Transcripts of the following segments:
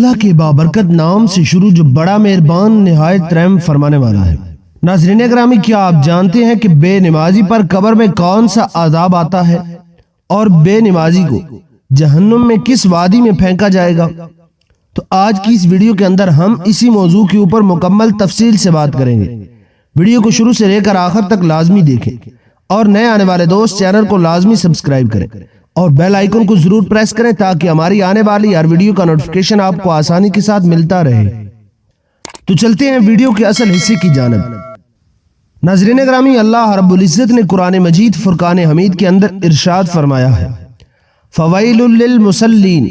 اللہ کے بابرکت نام سے شروع جو بڑا مہربان نہایت رحم فرمانے والا ہے۔ ناظرین اکرامی، کیا آپ جانتے ہیں کہ بے نمازی پر قبر میں کون سا عذاب آتا ہے اور بے نمازی کو جہنم میں کس وادی میں پھینکا جائے گا؟ تو آج کی اس ویڈیو کے اندر ہم اسی موضوع کے اوپر مکمل تفصیل سے بات کریں گے۔ ویڈیو کو شروع سے لے کر آخر تک لازمی دیکھیں اور نئے آنے والے دوست چینل کو لازمی سبسکرائب کریں اور بیل آئیکن کو ضرور پریس کریں تاکہ ہماری آنے والی ہر ویڈیو کا نوٹیفیکیشن آپ کو آسانی کے ساتھ ملتا رہے۔ تو چلتے ہیں ویڈیو کے اصل حصے کی جانب۔ ناظرین اکرامی، اللہ رب العزت نے قرآن مجید فرقان حمید کے اندر ارشاد فرمایا ہے، فویل للمصلین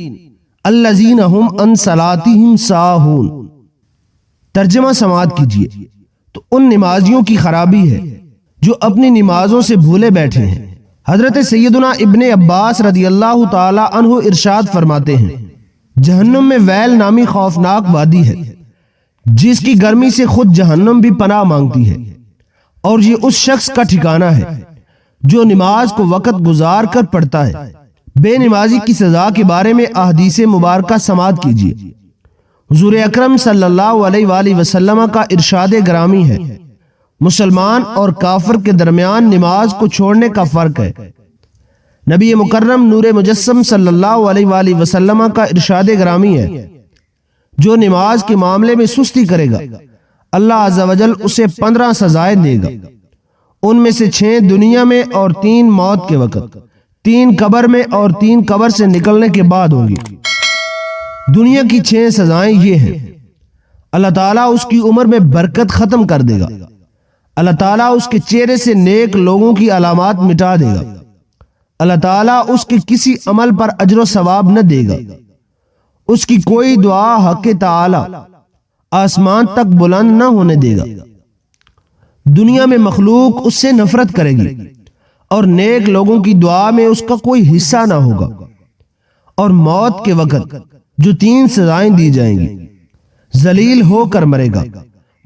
الذین هم عن صلاتهم ساہون۔ ترجمہ سماعت کیجئے تو ان نمازیوں کی خرابی ہے جو اپنی نمازوں سے بھولے بیٹھے ہیں۔ حضرت سیدنا ابن عباس رضی اللہ تعالی عنہ ارشاد فرماتے ہیں، جہنم میں ویل نامی خوفناک وادی ہے جس کی گرمی سے خود جہنم بھی پناہ مانگتی ہے، اور یہ اس شخص کا ٹھکانہ ہے جو نماز کو وقت گزار کر پڑھتا ہے۔ بے نمازی کی سزا کے بارے میں احادیث مبارکہ سماعت کیجیے۔ حضور اکرم صلی اللہ علیہ وآلہ وسلم کا ارشاد گرامی ہے، مسلمان اور کافر کے درمیان نماز کو چھوڑنے کا فرق ہے۔ نبی مکرم نور مجسم صلی اللہ علیہ وآلہ وسلم کا ارشاد گرامی ہے، جو نماز کے معاملے میں سستی کرے گا اللہ عز و جل اسے 15 سزائیں دے گا، ان میں سے 6 دنیا میں اور 3 موت کے وقت، 3 قبر میں اور 3 قبر سے نکلنے کے بعد ہوں گی۔ دنیا کی 6 سزائیں یہ ہیں، اللہ تعالیٰ اس کی عمر میں برکت ختم کر دے گا، اللہ تعالیٰ اس کے چہرے سے نیک لوگوں کی علامات مٹا دے گا، اللہ تعالیٰ اس کے کسی عمل پر اجر و ثواب نہ دے گا، اس کی کوئی دعا حق تعالیٰ آسمان تک بلند نہ ہونے دے گا، دنیا میں مخلوق اس سے نفرت کرے گی اور نیک لوگوں کی دعا میں اس کا کوئی حصہ نہ ہوگا، اور موت کے وقت جو 3 سزائیں دی جائیں گی، ذلیل ہو کر مرے گا،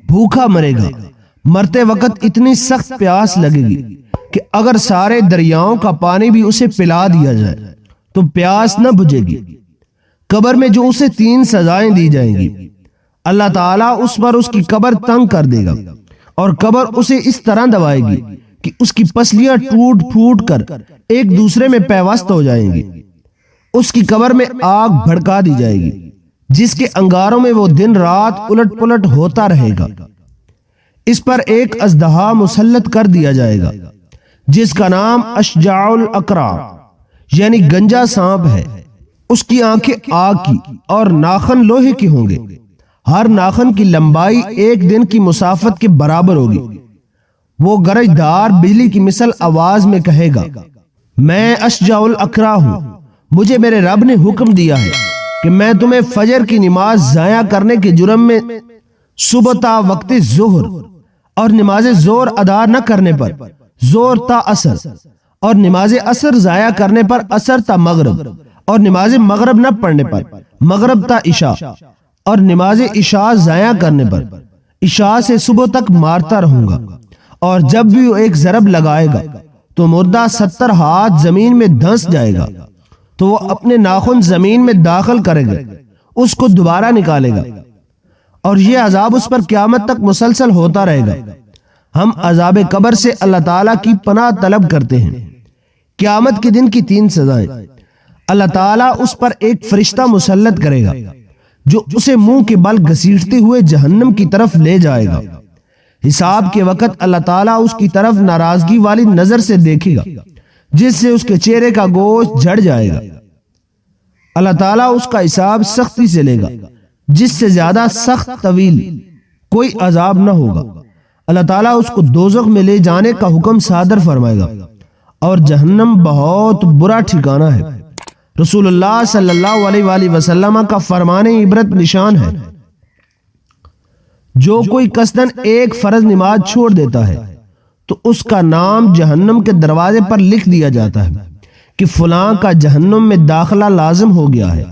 بھوکا مرے گا، مرتے وقت اتنی سخت پیاس لگے گی کہ اگر سارے دریاؤں کا پانی بھی اسے پلا دیا جائے تو پیاس نہ بجھے گی۔ قبر میں جو اسے 3 سزائیں دی جائیں گی، اللہ تعالیٰ اس پر اس کی قبر تنگ کر دے گا اور قبر اسے اس طرح دبائے گی کہ اس کی پسلیاں ٹوٹ پھوٹ کر ایک دوسرے میں پیوست ہو جائیں گی۔ اس کی قبر میں آگ بھڑکا دی جائے گی جس کے انگاروں میں وہ دن رات الٹ پلٹ ہوتا رہے گا۔ اس پر ایک اژدہا مسلط کر دیا جائے گا جس کا نام اشجاع الاقرع یعنی گنجا سانپ ہے۔ اس کی آنکھیں آگ کی اور ناخن لوہے کے ہوں گے، ہر ناخن کی لمبائی 1 دن کی مسافت کے برابر ہوگی۔ وہ گرجدار بجلی کی مثل آواز میں کہے گا، میں اشجاع الاقرع ہوں، مجھے میرے رب نے حکم دیا ہے کہ میں تمہیں فجر کی نماز ضائع کرنے کے جرم میں صبح تا وقت ظہر اور نماز ظہر ادا نہ کرنے پر ظہر تا عصر اور نماز عصر ضائع کرنے پر عصر تا مغرب اور نماز مغرب نہ پڑھنے پر مغرب تا عشاء اور نماز عشاء ضائع کرنے پر عشاء سے صبح تک مارتا رہوں گا، اور جب بھی وہ ایک ضرب لگائے گا تو مردہ 70 ہاتھ زمین میں دھنس جائے گا، تو وہ اپنے ناخن زمین میں داخل کرے گا، اس کو دوبارہ نکالے گا، اور یہ عذاب اس پر قیامت تک مسلسل ہوتا رہے گا۔ ہم عذاب قبر سے اللہ تعالیٰ کی پناہ طلب کرتے ہیں۔ قیامت کے دن کی 3 سزائیں، اللہ تعالیٰ اس پر ایک فرشتہ مسلط کرے گا جو اسے منہ کے بل گھسیٹتے ہوئے جہنم کی طرف لے جائے گا۔ حساب کے وقت اللہ تعالیٰ اس کی طرف ناراضگی والی نظر سے دیکھے گا جس سے اس کے چہرے کا گوشت جھڑ جائے گا۔ اللہ تعالیٰ اس کا حساب سختی سے لے گا جس سے زیادہ سخت طویل کوئی عذاب نہ ہوگا۔ اللہ تعالیٰ اس کو دوزخ میں لے جانے کا حکم صادر فرمائے گا، اور جہنم بہت برا ٹھکانہ ہے۔ رسول اللہ صلی اللہ علیہ وآلہ وسلم کا فرمان عبرت نشان ہے، جو کوئی قصدن ایک فرض نماز چھوڑ دیتا ہے تو اس کا نام جہنم کے دروازے پر لکھ دیا جاتا ہے کہ فلاں کا جہنم میں داخلہ لازم ہو گیا ہے۔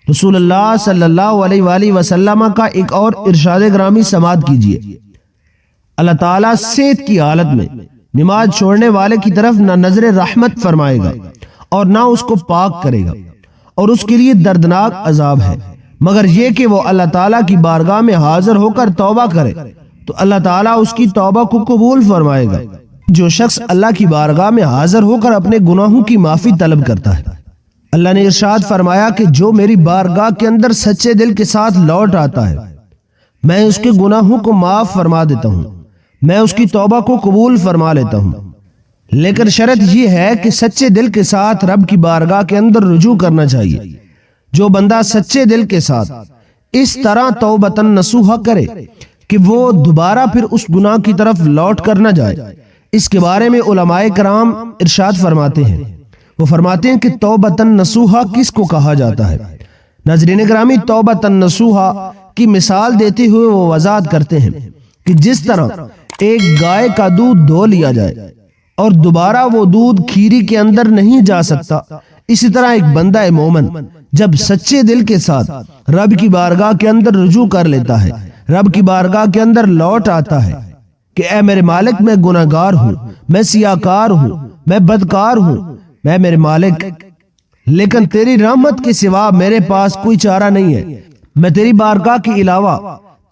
رسول اللہ صلی اللہ علیہ وآلہ وسلم کا ایک اور ارشاد گرامی سماعت کیجیے، اللہ تعالیٰ صحت کی حالت میں نماز چھوڑنے والے کی طرف نہ نظر رحمت فرمائے گا اور نہ اس کو پاک کرے گا، اور اس کے لیے دردناک عذاب ہے۔ مگر یہ کہ وہ اللہ تعالیٰ کی بارگاہ میں حاضر ہو کر توبہ کرے تو اللہ تعالیٰ اس کی توبہ کو قبول فرمائے گا۔ جو شخص اللہ کی بارگاہ میں حاضر ہو کر اپنے گناہوں کی معافی طلب کرتا ہے، اللہ نے ارشاد فرمایا کہ جو میری بارگاہ کے اندر سچے دل کے ساتھ لوٹ آتا ہے میں اس کے گناہوں کو معاف فرما دیتا ہوں، میں اس کی توبہ کو قبول فرما لیتا ہوں۔ لیکن شرط یہ ہے کہ سچے دل کے ساتھ رب کی بارگاہ کے اندر رجوع کرنا چاہیے۔ جو بندہ سچے دل کے ساتھ اس طرح توبتاً نصوحہ کرے کہ وہ دوبارہ پھر اس گناہ کی طرف لوٹ کر نہ جائے، اس کے بارے میں علماء کرام ارشاد فرماتے ہیں، وہ فرماتے ہیں کہ توبتاً نصوحہ کس کو کہا جاتا ہے۔ ناظرین گرامی، توبتاً نصوحہ کی مثال دیتے ہوئے وہ وضاحت کرتے ہیں کہ جس طرح ایک گائے کا دودھ دھو لیا جائے اور دوبارہ وہ دودھ کھیری کے اندر نہیں جا سکتا، اسی طرح ایک بندہ مومن جب سچے دل کے ساتھ رب کی بارگاہ کے اندر رجوع کر لیتا ہے، رب کی بارگاہ کے اندر لوٹ آتا ہے کہ اے میرے مالک، میں گناہگار ہوں، میں سیاکار ہوں، میں بدکار ہوں، میں میرے مالک، لیکن تیری رحمت کے سوا میرے پاس کوئی چارہ نہیں ہے، میں تیری بارگاہ کے علاوہ،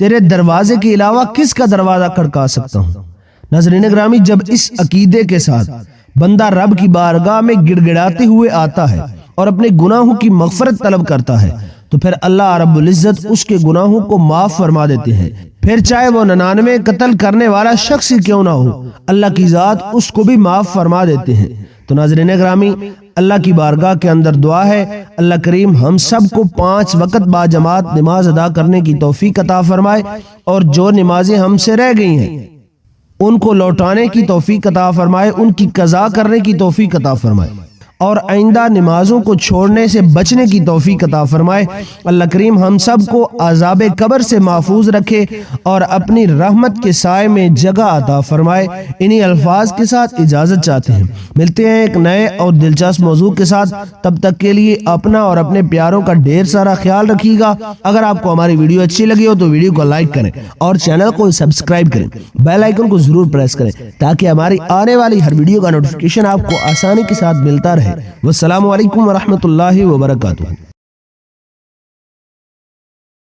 تیرے دروازے کے علاوہ کس کا دروازہ کھڑکا سکتا ہوں۔ ناظرین گرامی، جب اس عقیدے کے ساتھ بندہ رب کی بارگاہ میں گڑ گڑاتے ہوئے آتا ہے اور اپنے گناہوں کی مغفرت طلب کرتا ہے تو پھر اللہ رب العزت اس کے گناہوں کو معاف فرما دیتے ہیں، پھر چاہے وہ 99 قتل کرنے والا شخص ہی کیوں نہ ہو، اللہ کی ذات اس کو بھی معاف فرما دیتے ہیں۔ تو ناظرین گرامی، اللہ کی بارگاہ کے اندر دعا ہے اللہ کریم ہم سب کو 5 وقت با جماعت نماز ادا کرنے کی توفیق عطا فرمائے، اور جو نمازیں ہم سے رہ گئی ہیں ان کو لوٹانے کی توفیق عطا فرمائے، ان کی قضا کرنے کی توفیق عطا فرمائے، اور آئندہ نمازوں کو چھوڑنے سے بچنے کی توفیق عطا فرمائے۔ اللہ کریم ہم سب کو عذاب قبر سے محفوظ رکھے اور اپنی رحمت کے سائے میں جگہ عطا فرمائے۔ انہی الفاظ کے ساتھ اجازت چاہتے ہیں، ملتے ہیں ایک نئے اور دلچسپ موضوع کے ساتھ، تب تک کے لیے اپنا اور اپنے پیاروں کا ڈھیر سارا خیال رکھیے گا۔ اگر آپ کو ہماری ویڈیو اچھی لگی ہو تو ویڈیو کو لائک کریں اور چینل کو سبسکرائب کریں، بیل آئیکن کو ضرور پریس کریں تاکہ ہماری آنے والی ہر ویڈیو کا نوٹیفیکیشن آپ کو آسانی کے ساتھ ملتا رہے۔ والسلام علیکم ورحمۃ اللہ وبرکاتہ۔